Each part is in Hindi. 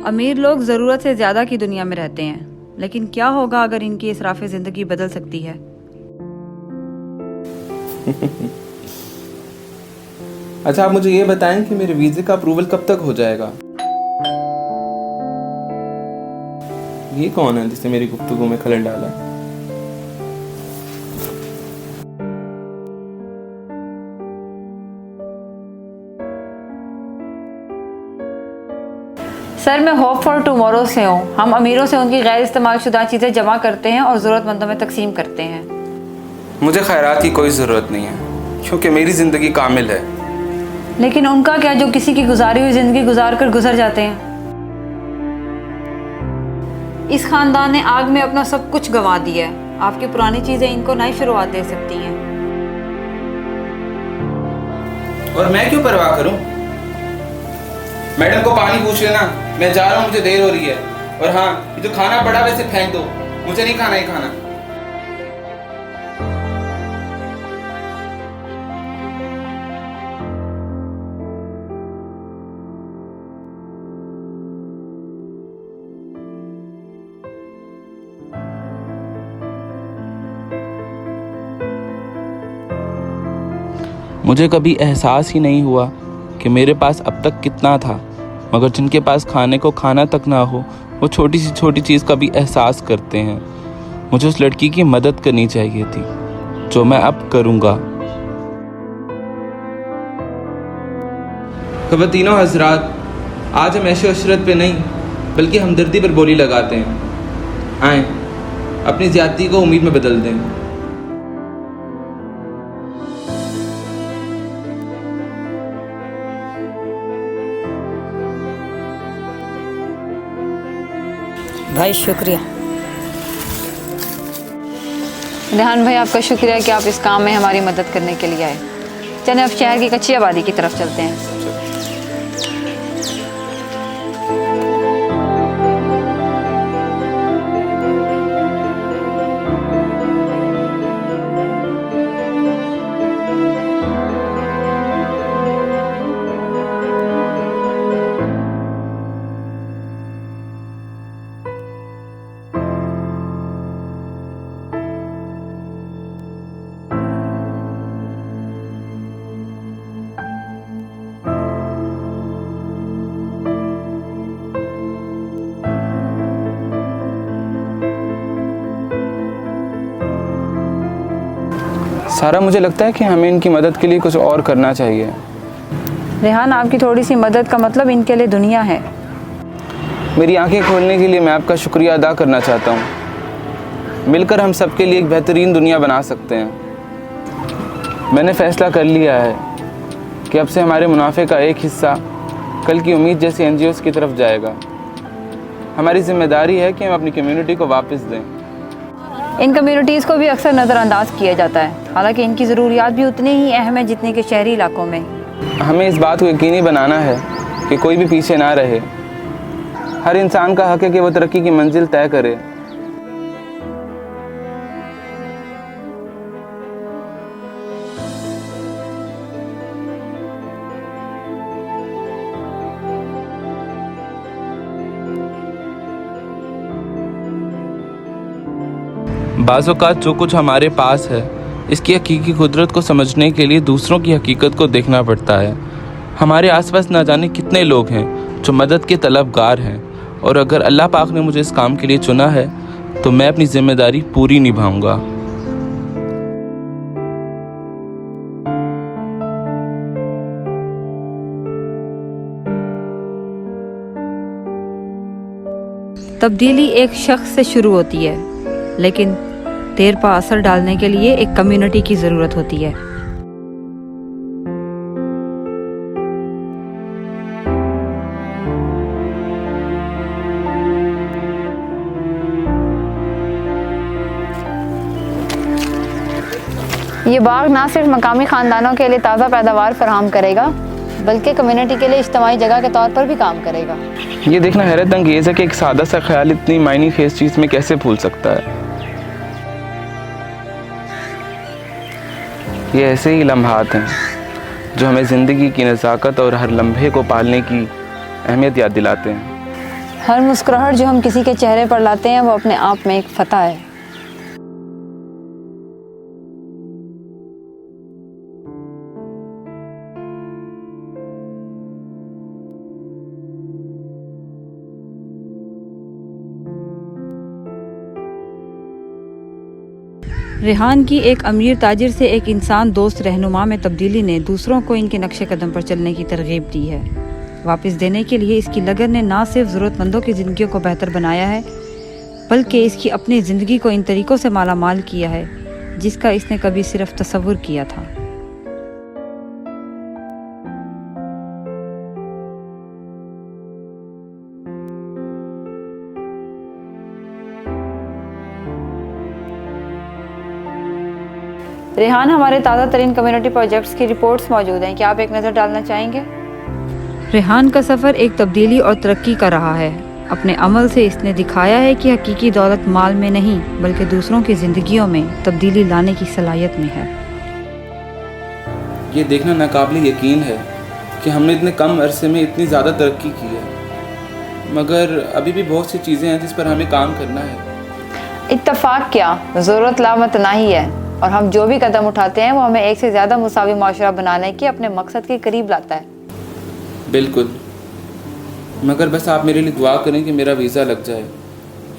अमीर लोग ज़रूरत से ज़्यादा की दुनिया में रहते हैं, लेकिन क्या होगा अगर इनकी इसराफ़े ज़िंदगी बदल सकती है। अच्छा, आप मुझे ये बताएं कि मेरे वीज़े का अप्रूवल कब तक हो जाएगा। ये कौन है जिसने मेरी गुफ्तगू में खलल डाला है? सर, मैं होप फॉर टुमारो से हूँ। हम अमीरों से उनकी गैर इस्तेमाल शुदा चीज़ें जमा करते हैं और ज़रूरतमंदों में तकसीम करते हैं। मुझे खैरात की कोई ज़रूरत नहीं है, क्योंकि मेरी ज़िंदगी कामिल है। लेकिन उनका क्या जो किसी की गुजारी हुई ज़िंदगी गुजार कर गुजर जाते हैं। इस खानदान ने आग में अपना सब कुछ गंवा दिया है। आपकी पुरानी चीज़ें इनको नई शुरुआत दे सकती हैं। और मैं क्यों परवाह करूं? मैडम को पानी पूछ लेना, मैं जा रहा हूं, मुझे देर हो रही है। और हाँ, ये जो खाना पड़ा वैसे फेंक दो, मुझे नहीं खाना ये खाना। मुझे कभी एहसास ही नहीं हुआ कि मेरे पास अब तक कितना था, मगर जिनके पास खाने को खाना तक ना हो वो छोटी सी छोटी चीज़ का भी एहसास करते हैं। मुझे उस लड़की की मदद करनी चाहिए थी, जो मैं अब करूँगा। ख़वातीनो हज़रात, आज हम ऐशो अशरत पे नहीं बल्कि हमदर्दी पर बोली लगाते हैं। आएँ, अपनी ज़्यादती को उम्मीद में बदल दें। भाई शुक्रिया। रेहान भाई, आपका शुक्रिया कि आप इस काम में हमारी मदद करने के लिए आए। चलें अब शहर की कच्ची आबादी की तरफ चलते हैं। सारा, मुझे लगता है कि हमें इनकी मदद के लिए कुछ और करना चाहिए। रेहान, आपकी थोड़ी सी मदद का मतलब इनके लिए दुनिया है। मेरी आंखें खोलने के लिए मैं आपका शुक्रिया अदा करना चाहता हूँ। मिलकर हम सबके लिए एक बेहतरीन दुनिया बना सकते हैं। मैंने फ़ैसला कर लिया है कि अब से हमारे मुनाफे का एक हिस्सा कल की उम्मीद जैसी NGOs की तरफ जाएगा। हमारी जिम्मेदारी है कि हम अपनी कम्युनिटी को वापस दें। इन कम्युनिटीज़ को भी अक्सर नज़रअंदाज किया जाता है, हालांकि इनकी ज़रूरियात भी उतनी ही अहम है जितनी कि शहरी इलाकों में। हमें इस बात को यकीनी बनाना है कि कोई भी पीछे ना रहे। हर इंसान का हक है कि वो तरक्की की मंजिल तय करे। बाज़ औक़ात जो कुछ हमारे पास है, इसकी हकीकी कुदरत को समझने के लिए दूसरों की हकीकत को देखना पड़ता है। हमारे आसपास ना जाने कितने लोग हैं जो मदद के तलबगार हैं, और अगर अल्लाह पाक ने मुझे इस काम के लिए चुना है तो मैं अपनी जिम्मेदारी पूरी निभाऊंगा। तब्दीली एक शख्स से शुरू होती है, लेकिन देर पर असर डालने के लिए एक कम्युनिटी की ज़रूरत होती है। ये बाग ना सिर्फ मकामी ख़ानदानों के लिए ताज़ा पैदावार फराहम करेगा, बल्कि कम्युनिटी के लिए इज्तिमाई जगह के तौर पर भी काम करेगा। ये देखना हैरत अंगेज़ है कि एक सादा सा ख्याल इतनी मायने खेज चीज़ में कैसे फूल सकता है। ये ऐसे ही लम्हात हैं जो हमें ज़िंदगी की नज़ाकत और हर लम्हे को पालने की अहमियत याद दिलाते हैं। हर मुस्कुराहट जो हम किसी के चेहरे पर लाते हैं वो अपने आप में एक फतह है। रेहान की एक अमीर ताजिर से एक इंसान दोस्त रहनुमा में तब्दीली ने दूसरों को इनके नक्शे कदम पर चलने की तरगीब दी है। वापस देने के लिए इसकी लगन ने ना सिर्फ ज़रूरतमंदों की ज़िंदगियों को बेहतर बनाया है, बल्कि इसकी अपनी ज़िंदगी को इन तरीक़ों से माला माल किया है जिसका इसने कभी सिर्फ तसव्वुर किया था। रेहान, हमारे ताज़ा तरीन कम्युनिटी प्रोजेक्ट्स की रिपोर्ट्स मौजूद हैं, क्या आप एक नज़र डालना चाहेंगे? रेहान का सफ़र एक तब्दीली और तरक्की का रहा है। अपने अमल से इसने दिखाया है कि हकीकी दौलत माल में नहीं बल्कि दूसरों की ज़िंदगियों में तब्दीली लाने की सलाहियत में है। ये देखना नाकाबिल यकीन है कि हमने इतने कम अरसे में इतनी ज़्यादा तरक्की की है, मगर अभी भी बहुत सी चीज़ें हैं जिस पर हमें काम करना है। इत्तफाक क्या, ज़रूरत लामतनाही है और हम जो भी कदम उठाते हैं वो हमें एक से ज़्यादा मुसावी माशरा बनाने के अपने मकसद के करीब लाता है। बिल्कुल, मगर बस आप मेरे लिए दुआ करें कि मेरा वीज़ा लग जाए,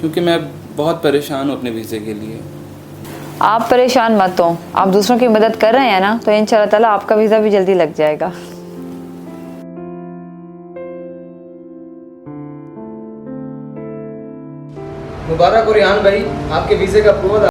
क्योंकि मैं बहुत परेशान हूँ अपने वीज़े के लिए। आप परेशान मत हो, आप दूसरों की मदद कर रहे हैं ना, तो इंशाल्लाह ताला आपका वीज़ा भी जल्दी लग जाएगा। मुबारक हो रेहान भाई, आपके वीज़े का अप्रूवल